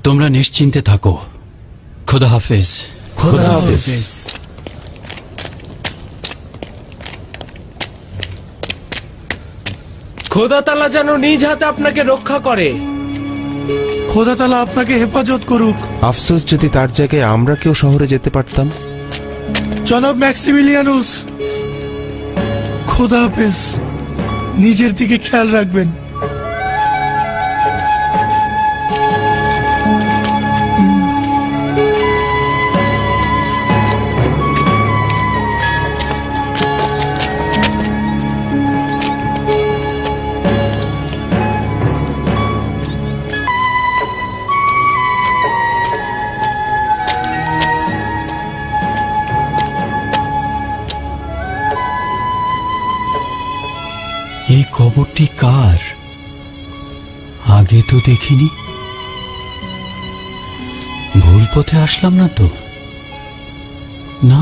তোমরা নিশ্চিন্তে থাকো। খোদা হাফেজ। খোদা হাফেজ। খোদা তাআলা যেন নিজ হাতে আপনাকে রক্ষা করে। খোদা তাআলা আপনাকে হেফাজত করুক। আফসোস যদি তার জায়গায় আমরা কেউ শহরে যেতে পারতাম। জনাব ম্যাক্সিমিলিয়ানুস, খোদা হাফেজ। নিজের দিকে খেয়াল রাখবেন। এই কবরটি কার? আগে তো দেখিনি। ভুল পথে আসলাম না তো? না,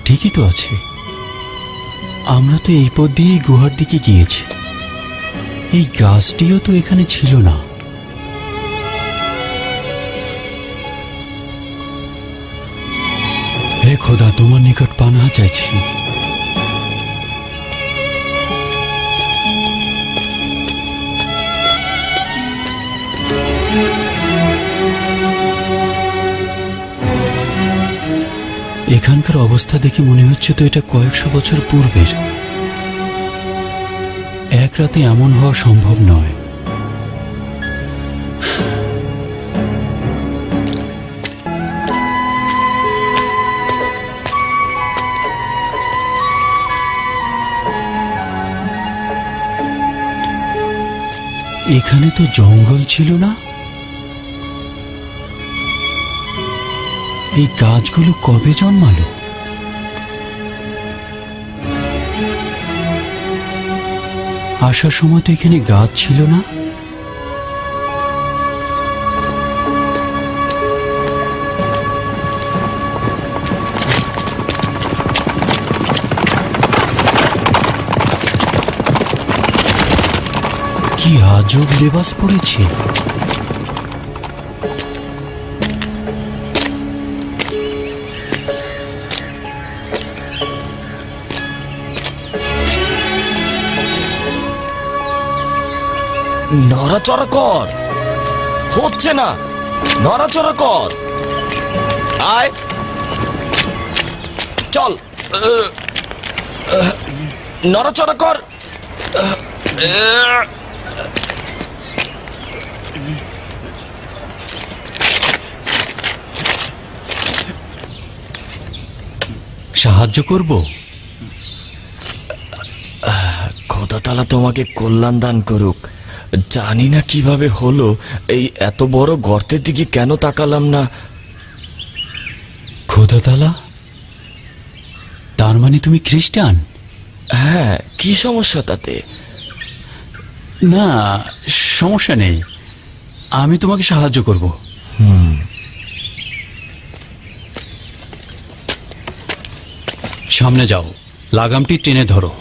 ঠিকই তো আছে। আমরা তো এই পথ দিয়ে গুহার দিকে গিয়েছি। এই গাছটিও তো এখানে ছিল না। হে খোদা, তোমার নিকট পানাহ চাইছি। এখানকার অবস্থা দেখে মনে হচ্ছে তো এটা কয়েকশো বছর পূর্বের। এক রাতে এমন হওয়া সম্ভব নয়। এখানে তো জঙ্গল ছিল না। এই গাছগুলো কবে জন্মালো? আসার সময় তো এখানে গাছ ছিল না। কি আজব লেবাস পরেছে। নড়াচড়া কর, হচ্ছে না। নড়াচড়া কর, আয় চল। নড়াচড়া কর। সাহায্য করব। খোদা তাআলা তোমাকে কল্যাণ দান করুক। জানি না কিভাবে হলো, এই এত বড় গর্তের দিকে কেন তাকালাম না। খোদা তাআলা, তার মানে তুমি খ্রিস্টান? হ্যাঁ, কি সমস্যা তাতে? না, সমস্যা নেই। আমি তোমাকে সাহায্য করব। সামনে যাও, লাগামটি টেনে ধরো।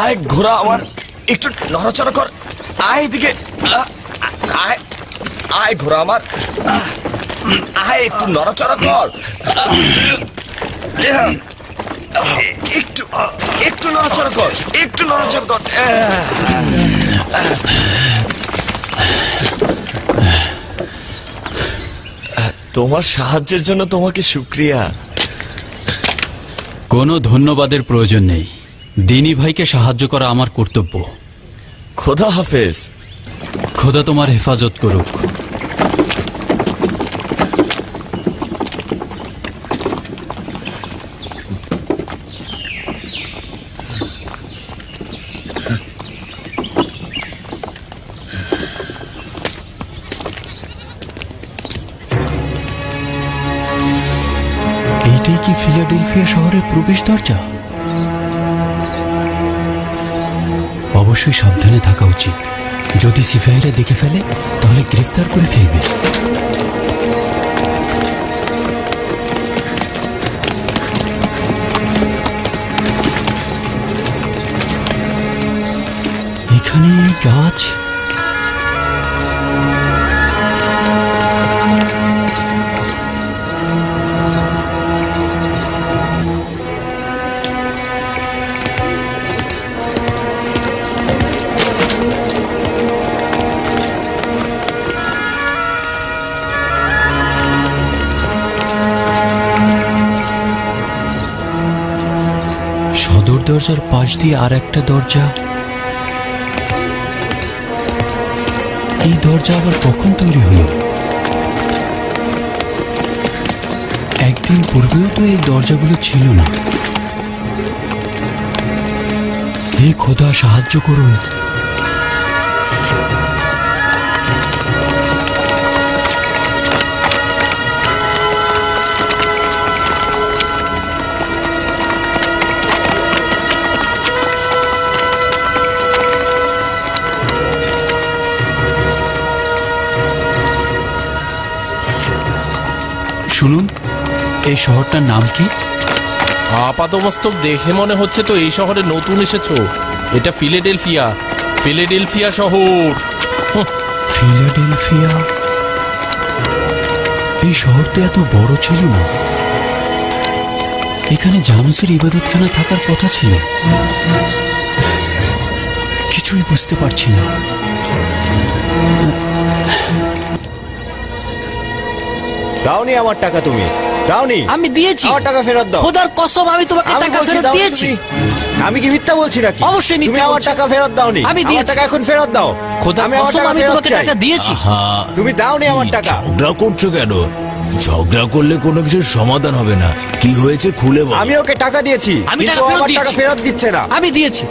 আয় ঘোড়া আমার, একটু নড়াচড়া কর। আয় এদিকে, আয় আয় ঘোড়া আমার, আয় একটু নড়াচড়া কর। একটু একটু নড়াচড়া কর, একটু নড়াচড়া কর। তোমার সাহায্যের জন্য তোমাকে শুকরিয়া। কোনো ধন্যবাদের প্রয়োজন নেই। দিনী ভাইকে সাহায্য করা আমার কর্তব্য। খোদা হাফেজ। খোদা তোমার হেফাজত করুক। এইটাই কি ফিলাডেলফিয়া শহরের প্রবেশ দরজা? অবশ্যই সাবধানে থাকা উচিত। যদি সিপাহীরা দেখে ফেলে তাহলে গ্রেফতার করে ফেলবে। এখানে এই গাছ, সদর দরজার পাশ দিয়ে আর একটা দরজা। এই দরজা আবার কখন তৈরি হলো? একদিন পূর্বেও তো এই দরজাগুলো ছিল না। হে খোদা, সাহায্য করুন। শুনুন, এই শহরটার নাম কি? আপাতমস্তক দেখে মনে হচ্ছে তো এই শহরে নতুন এসেছো। এটা ফিলাডেলফিয়া, ফিলাডেলফিয়া শহর। ফিলাডেলফিয়া? এই শহর তো এত বড় ছিল না। এখানে জানুসের ইবাদতখানা থাকার কথা ছিল। কিছুই বুঝতে পারছি না। দাওনি আমার টাকা, তুমি দাওনি। আমি দিয়েছি। আমার টাকা ফেরত দাও। খোদার কসম, আমি তোমাকে আমি টাকা বলছি ফেরত দাওনি দিয়েছি। তুমি। আমি কি মিথ্যা বলছি নাকি? অবশ্যই মিথ্যে তুমি আমার বলছি। টাকা ফেরত দাওনি। আমি আমার দিয়েছি। টাকা এখন ফেরত দাও। খোদার আমি আমার কসম, টাকা আমি ফেরত তোমাকে চাই। টাকা দিয়েছি। তুমি দাওনি আমার টাকা। ঝগড়া করছো কেন? ঝগড়া করলে কোনো কিছুর সমাধান হবে না। কি হয়েছে খুলে বল। আমি ওকে টাকা দিয়েছি, আমি কিন্তু টাকা ও ফেরত আমার টাকা দিয়েছি। ফেরত দিচ্ছে না। আমি দিয়েছি।